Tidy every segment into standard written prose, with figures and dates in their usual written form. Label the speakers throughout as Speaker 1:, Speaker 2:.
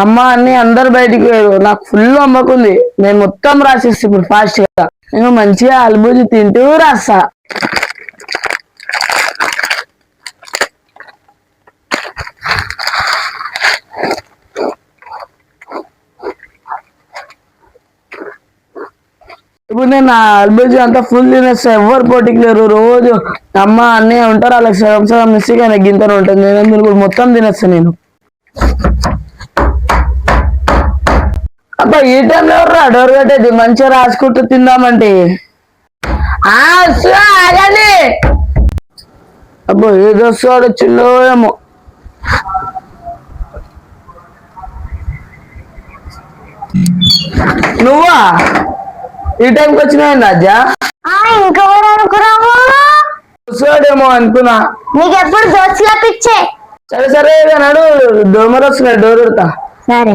Speaker 1: అమ్మ అన్ని అందరు బయటికి పోయారు, నాకు ఫుల్ అమ్మకుంది. నేను మొత్తం రాసేస్తా ఇప్పుడు ఫాస్ట్ గా. నేను మంచిగా అల్బూజి తింటూ రాస్తా. ఇప్పుడు నేను అల్బూజి అంతా ఫుల్ తినేస్తా, ఎవరు పోటీకి లేరు. రోజు అమ్మ అన్నయ్య ఉంటారు, వాళ్ళకి సగం సగం మిస్టేక్ అయినా గింతనే ఉంటుంది. నేను మొత్తం తినేస్తాను నేను. అబ్బా ఈ టైంలో ఎవర్రా డోర్ కట్టేది? మంచిగా రాసుకుంటూ తిందామంటే ఆగండి. అబ్బో ఏదో వస్తాడు వచ్చిందో ఏమో. నువ్వా ఈ టైంకి వచ్చినావు రాజా?
Speaker 2: ఇంకెవరు అనుకున్నావు?
Speaker 1: వస్తాడేమో అనుకున్నా.
Speaker 2: నీకు ఎప్పుడు దోస్తులా పిచ్చే.
Speaker 1: సరే సరే నాడు దోమలు వస్తున్నాయి, డోర్ పెడతా.
Speaker 2: సరే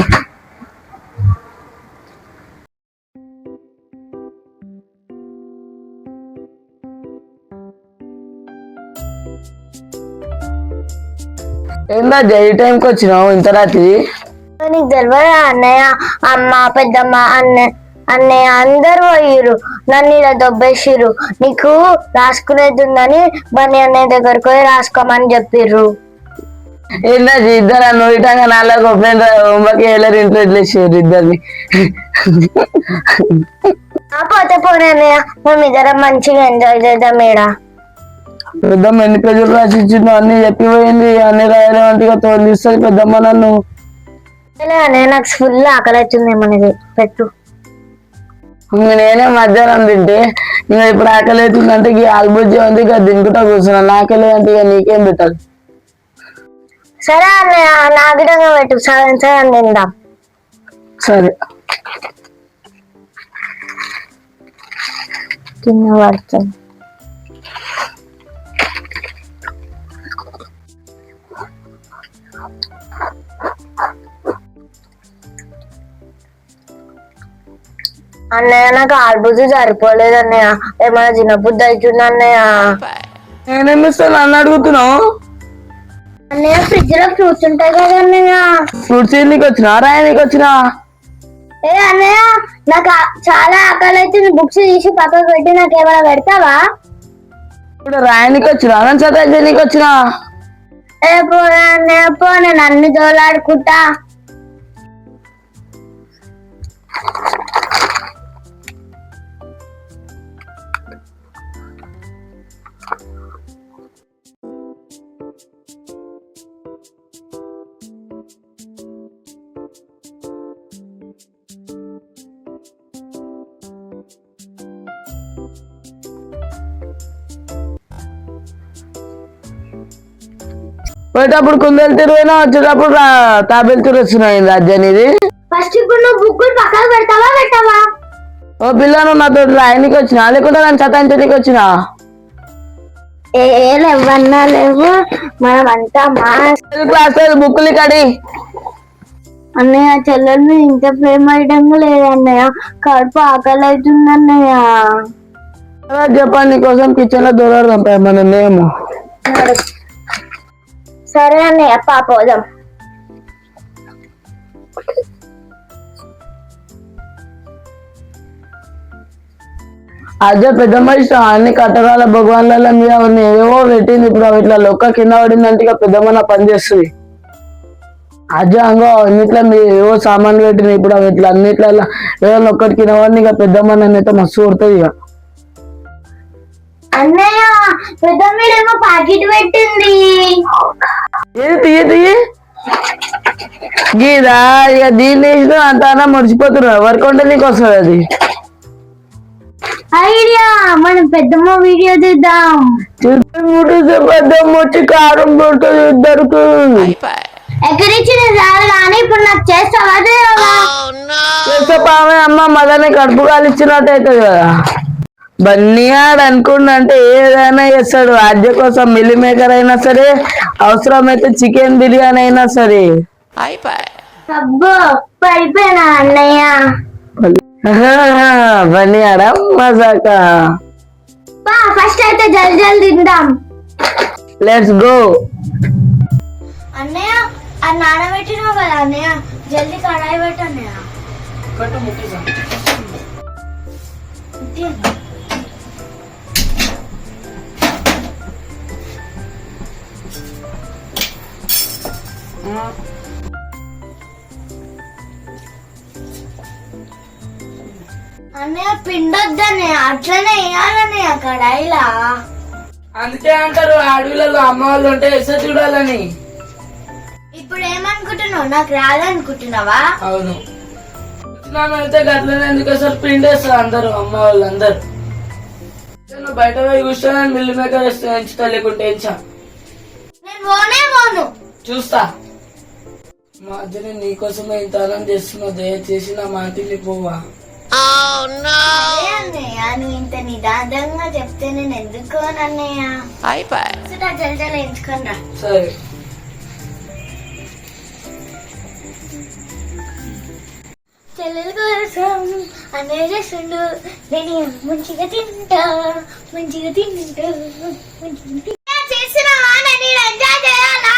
Speaker 1: ఏందా ఈ టైంకి వచ్చినావు ఇంత రాత్రి?
Speaker 2: నీకు తెలియదా అన్నయ్య, అమ్మ, పెద్దమ్మ, అన్నయ్య అందరు పోయిర్రు, నన్ను ఇలా దొబ్బేసిర్రు. నీకు రాసుకునేది ఉందని బన్నీ అన్నయ్య దగ్గరకు పోయి రాసుకోమని చెప్పిర్రు.
Speaker 1: ఏందా ఇద్దరు నోయిటంగా నాలుగు ఫ్రెండ్ హోంవర్క్ వెళ్ళారు, ఇంట్లో వదిలేసారు ఇద్దరిని.
Speaker 2: పోతే పోనీ అన్నయ్య, మేము ఇద్దరం మంచిగా ఎంజాయ్ చేద్దాం ఈడ.
Speaker 1: పెద్దమ్మ ఎన్ని పేజీలు రాసిచ్చిండు, అన్ని చెప్పిపోయింది. అన్ని రాయలేమంటే తోలిస్తుంది పెద్దమ్మ నన్ను.
Speaker 2: అన్నయ్య నాకు ఫుల్ ఆకలి అవుతుంది, మనది పెట్టు.
Speaker 1: నేనే మధ్యాహ్నం తింటే ఇంకా ఇప్పుడు ఆకలి అవుతుందంటే ఇక ఆల్బుజ్జి ఉంది, ఇక తినుకుంటా కూర్చున్నాను. ఆకలి అంటే ఇక నీకేం పెట్టాలి?
Speaker 2: సరే అన్నయ్య నా గిడంగా పెట్టు, సగం సగం తిందాం.
Speaker 1: సరే
Speaker 2: కింద పడుతుంది. అన్నయ్య నాకు ఆల్బుజి సరిపోలేదు అన్నయ్య, ఏమైనా చిన్నబుద్ధి అవుతుంది అన్నయ్య.
Speaker 1: నేనేమిస్తాను నన్ను అడుగుతున్నావు?
Speaker 2: అన్నయ్య ఫ్రిడ్జ్ లో ఫ్రూట్స్ ఉంటాయి కదా అన్నయ్య.
Speaker 1: ఫ్రూట్స్ నీకు వచ్చినా రాయనికి వచ్చినా?
Speaker 2: ఏ అన్నయ్య నాకు చాలా ఆకలి అవుతుంది, బుక్స్ తీసి పక్కకు పెట్టి నాకు ఏమైనా పెడతావా?
Speaker 1: ఇప్పుడు రాయనికి వచ్చినా నన్ను చదివానికి వచ్చినా?
Speaker 2: ఏ పోరా అన్నయ్య పో, నేను అన్ని దోలాడుకుంటా.
Speaker 1: పోయేటప్పుడు కుందేలు తిరిగినా, వచ్చేటప్పుడు తాబేలు తిరిగి వస్తున్నాయి రాజ్యాన్ని. ఇది
Speaker 2: ఫస్ట్ ఇప్పుడు నువ్వు బుక్కులు పక్కకు పెడతావా పెట్టావా?
Speaker 1: ఓ పిల్లను నాతో రాయనికి వచ్చినా లేకుంటే నన్ను చతాయించడానికి వచ్చినా?
Speaker 2: లేవన్నా లేవు, మనం అంతా మా
Speaker 1: క్లాస్ బుక్కులు కడి.
Speaker 2: అన్నయ్య చెల్లెలు ఇంత ప్రేమ అయ్యడంగా లేదన్నయ్య, కడుపు ఆకలి అవుతుంది అన్నయ్య.
Speaker 1: చెప్పండి నీకోసం కిచెన్ లో దూరం మన నేమో.
Speaker 2: సరే అన్నయ్య పోదాం.
Speaker 1: అదే పెద్దమ్మ ఇష్టం అన్ని కట్టడాల భగవాన్ల మీద అవన్నీ ఏవో పెట్టింది. ఇప్పుడు అవి ఇట్లా లొక్క కింద పడిందంటే ఇక పెద్దమ్మ నా పని చేస్తుంది. అదే అంగో అన్నిట్లో మీరు ఏవో సామాన్లు పెట్టింది, ఇప్పుడు అవి ఇట్లా అన్నిట్లో ఏదో ఒక్కటి కింద పడింది. ఇక పెద్దమ్మ నన్ను అయితే మస్తు కొడుతుంది. ఇక
Speaker 2: అన్నయ్య పెద్దమ్మేమో ప్యాకెట్ పెట్టింది.
Speaker 1: ఏది తీయ తీయ గీదా, ఇక దీన్ని వేసిన అంత ముడిచిపోతున్నారు. వర్క్ ఉంటే నీకు వస్తుంది అది
Speaker 2: ఐడియా. మనం పెద్దమ్మ వీడియో తీద్దాం.
Speaker 1: పెద్దమ్మ వచ్చి కారం పడుతుంది ఇద్దరికి.
Speaker 2: ఎక్కడిచ్చిన చాలు కానీ ఇప్పుడు నాకు చేస్తావా?
Speaker 1: చేస్తే పామే అమ్మ మళ్ళీ కడుపు కాలిచ్చినట్టు అవుతుంది కదా. బన్నీ ఆడు అనుకుంటే ఏదైనా చేస్తాడు. ఆద్య కోసం మిల్లీ మేకర్ అయినా సరే, అవసరమైతే చికెన్ బిర్యానీ అయినా సరే.
Speaker 2: అబ్బో పడిపోయినా అన్నయ్య.
Speaker 1: బన్నీ ఆడ మజాక.
Speaker 2: ఫస్ట్ అయితే జల్ జల్ తిందాం.
Speaker 1: Let's go.
Speaker 2: అన్నయ్య ఆ నానబెట్టినావు కదా అన్నయ్య, జల్దీ కడాయి పెట్టన్నయ్య.
Speaker 1: కట్టు ముట్టిసా.
Speaker 2: అన్నయ్య పిండొద్దన్నయ్య, అట్లనే వేయాలన్నయ్య కడాయిలా.
Speaker 1: అందుకే అంటారు అడవిలలో అమ్మ వాళ్ళు ఉంటే ఎసరు చూడాలని.
Speaker 2: ఇప్పుడు ఏమనుకుంటున్నావు, నాకు రాదనుకుంటున్నావా?
Speaker 1: అవును, అయితే గట్లనే ఎందుకు అసలు పిండేస్తారు అందరు అమ్మ వాళ్ళు అందరు. నువ్వు బయట పోయి కూర్చొని మిల్లు మేకర్ వేస్తే ఎంచుతా, లేకుంటే ఎంచా.
Speaker 2: నేను పోను.
Speaker 1: చూస్తా. మా అద్దెని నీకోసమే ఇంత ఆనందం చేస్తున్నావు, దయచేసి నా మాటిని పోవా.
Speaker 2: అదే అన్నయ్య, నువ్వు ఇంత నిదానంగా చెప్తే నేను ఎందుకు అన్నయ్య. జల్జల్ ఎంచుకొని రా.
Speaker 1: సరే.
Speaker 2: చెల్లెల కోసం అన్నయ్య చేస్తుండు, నేను మంచిగా తింటా. చేస్తున్నావా? నేను ఎంజాయ్ చేయాలా?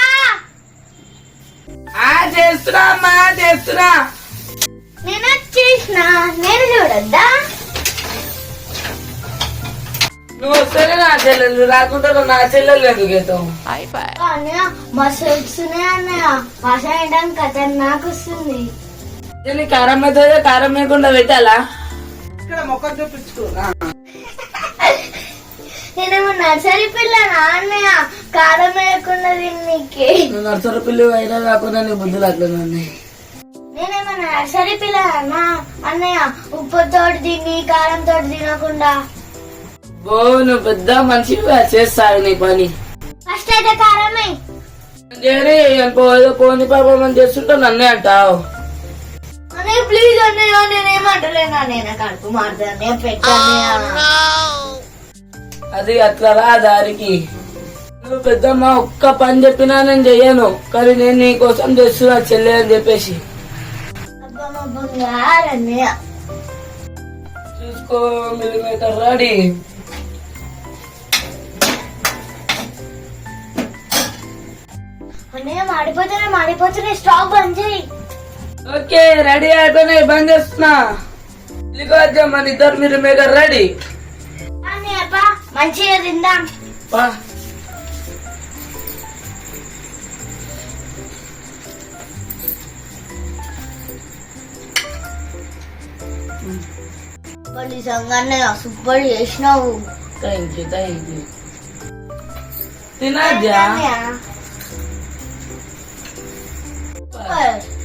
Speaker 1: చేస్తున్నా అమ్మా, చేస్తున్నా.
Speaker 2: నేను వచ్చేసిన, నేను చూడద్దా?
Speaker 1: నువ్వు వస్తేనే నా చెల్లెలు, రాకుండా నా చెల్లెలు ఎందుకు అవుతావు?
Speaker 2: అన్నయ్య మస్తు వస్తున్నాయి అన్నయ్య, భాష వేయడానికి ఖతర్నాక్ వస్తుంది.
Speaker 1: దీన్ని కారం అవుతుందో కారం వేయకుండా పెట్టాలా? ఇక్కడ మొక్క చూపించుకో.
Speaker 2: నేనేమో నర్సరీ పిల్లనా అన్నయ్య, కారం వేయకుండా తిన్నీకి?
Speaker 1: నువ్వు నర్సరీ పిల్లి అయినా కాకుండా నీ బుద్ధులు అట్లనే.
Speaker 2: నేనేమో నర్సరీ పిల్లనా అన్నయ్య, ఉప్పుతోటి తిని కారంతో తినకుండా?
Speaker 1: ఓ నువ్వు పెద్ద మంచిగా చేస్తావు నీ పని.
Speaker 2: ఫస్ట్ అయితే కారమే.
Speaker 1: ఏదో పోని పాపం అని చేస్తుంటే నన్నే అంటావు.
Speaker 2: అన్నయ్య ప్లీజ్ అన్నయ్య, నేనేమంటలేనా, నేను కడుపు మారుతానే పెట్టాను.
Speaker 1: అది అట్లా రా దారికి. నువ్వు పెద్దమ్మ ఒక్క పని చెప్పినా నేను చెయ్యను, కానీ నేను నీ కోసం చేస్తున్నా చెల్లె అని చెప్పేసి.
Speaker 2: అబ్బమ్మ బంగారు అన్నయ్య.
Speaker 1: చూసుకో మిల్లిమీటర్ రెడీ.
Speaker 2: అన్నయ్య మాడిపోతేనే స్టాప్ బంద్ చేయి.
Speaker 1: ఓకే రెడీ అయిపోయినాయి, బంద్ చేస్తున్నా. ఇదిగో మన ఇద్దరు మిల్లిమీటర్ రెడీ.
Speaker 2: అన్నయ్య పా మంచిగా తిందాం. అన్నయ్య సూపర్ చేసినావు.
Speaker 1: Thank you. తినద్దా?
Speaker 2: సూపర్.